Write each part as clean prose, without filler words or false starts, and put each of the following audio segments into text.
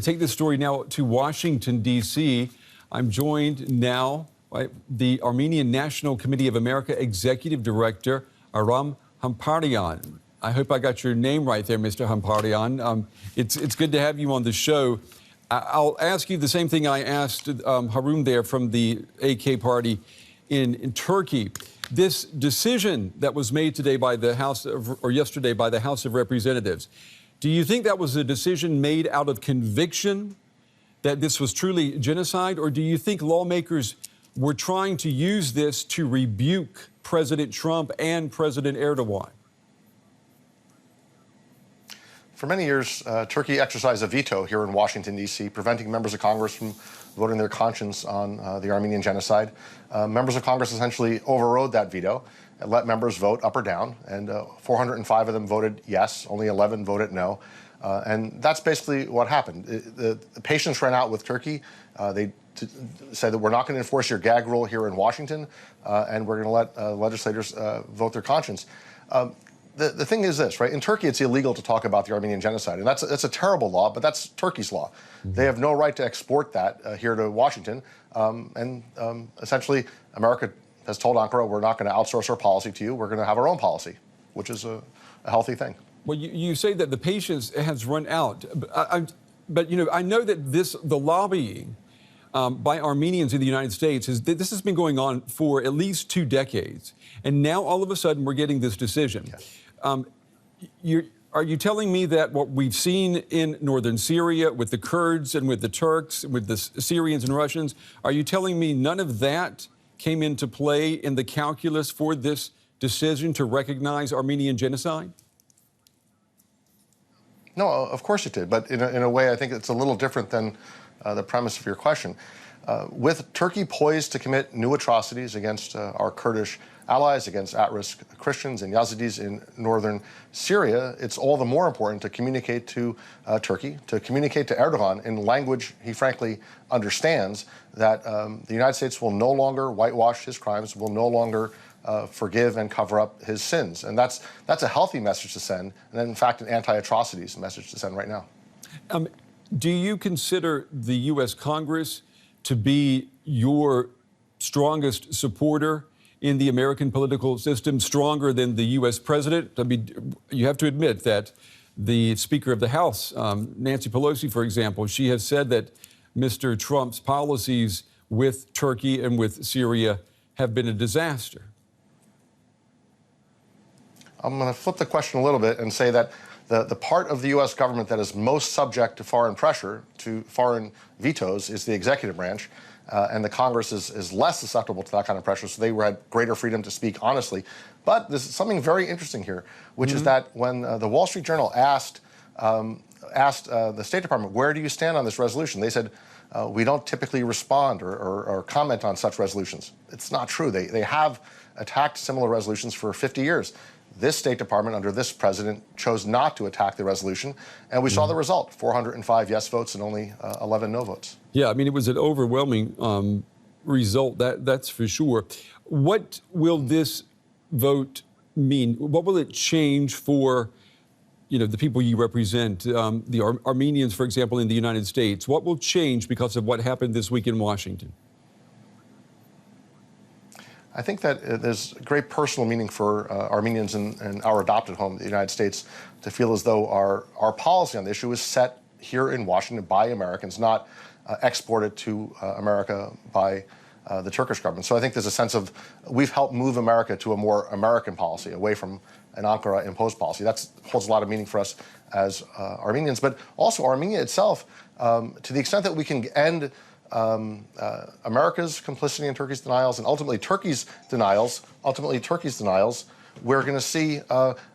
Take this story now to Washington, D.C. I'm joined now by the Armenian National Committee of America Executive Director, Aram Hamparian. I hope I got your name right there, Mr. Hamparian. It's good to have you on the show. I'll ask you the same thing I asked Harun there from the ANCA party in Turkey. This decision that was made today by the House or yesterday by the House of Representatives, do you think that was a decision made out of conviction that this was truly genocide, or do you think lawmakers were trying to use this to rebuke President Trump and President Erdogan? For many years, Turkey exercised a veto here in Washington, D.C., preventing members of Congress from voting their conscience on the Armenian Genocide. Members of Congress essentially overrode that veto and let members vote up or down, and 405 of them voted yes, only 11 voted no. And that's basically what happened. The patience ran out with Turkey. They said that we're not going to enforce your gag rule here in Washington, and we're going to let legislators vote their conscience. The thing is this, right? In Turkey, it's illegal to talk about the Armenian Genocide, and that's a terrible law, but that's Turkey's law. Mm-hmm. They have no right to export that here to Washington, essentially, America has told Ankara, we're not going to outsource our policy to you. We're going to have our own policy, which is a healthy thing. Well, you say that the patience has run out, but you know, I know that the lobbying by Armenians in the United States this has been going on for at least 2 decades, and now all of a sudden we're getting this decision. Yes. Are you telling me that what we've seen in northern Syria with the Kurds and with the Turks, with the Syrians and Russians, are you telling me none of that came into play in the calculus for this decision to recognize Armenian genocide? No, of course it did, but in a way I think it's a little different than the premise of your question. With Turkey poised to commit new atrocities against our Kurdish allies, against at-risk Christians and Yazidis in northern Syria, it's all the more important to communicate to Turkey, to communicate to Erdogan in language he frankly understands, that the United States will no longer whitewash his crimes, will no longer forgive and cover up his sins. And that's a healthy message to send, and in fact an anti-atrocities message to send right now. Do you consider the U.S. Congress to be your strongest supporter in the American political system, stronger than the U.S. president? I mean, you have to admit that the Speaker of the House, Nancy Pelosi, for example, she has said that Mr. Trump's policies with Turkey and with Syria have been a disaster. I'm going to flip the question a little bit and say that the part of the U.S. government that is most subject to foreign pressure, to foreign vetoes, is the executive branch. And the Congress is less susceptible to that kind of pressure, so they had greater freedom to speak honestly. But there's something very interesting here, which is that when the Wall Street Journal asked the State Department, where do you stand on this resolution? They said, we don't typically respond or comment on such resolutions. It's not true. They have attacked similar resolutions for 50 years. This State Department, under this president, chose not to attack the resolution, and we saw the result, 405 yes votes and only 11 no votes. Yeah, I mean, it was an overwhelming result, that's for sure. What will this vote mean? What will it change for, you know, the people you represent, the Armenians, for example, in the United States? What will change because of what happened this week in Washington? I think that there's great personal meaning for Armenians in our adopted home, the United States, to feel as though our policy on the issue is set here in Washington by Americans, not exported to America by the Turkish government. So I think there's a sense of we've helped move America to a more American policy, away from an Ankara-imposed policy. That holds a lot of meaning for us as Armenians, but also Armenia itself, to the extent that we can end America's complicity in Turkey's denials and ultimately Turkey's denials, we're going to see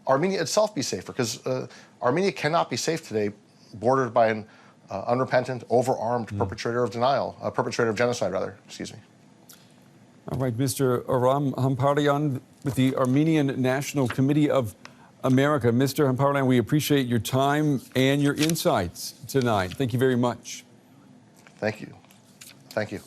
Armenia itself be safer, because Armenia cannot be safe today, bordered by an unrepentant, overarmed perpetrator of genocide, rather. Excuse me. All right, Mr. Aram Hamparian with the Armenian National Committee of America. Mr. Hamparian, we appreciate your time and your insights tonight. Thank you very much. Thank you. Thank you.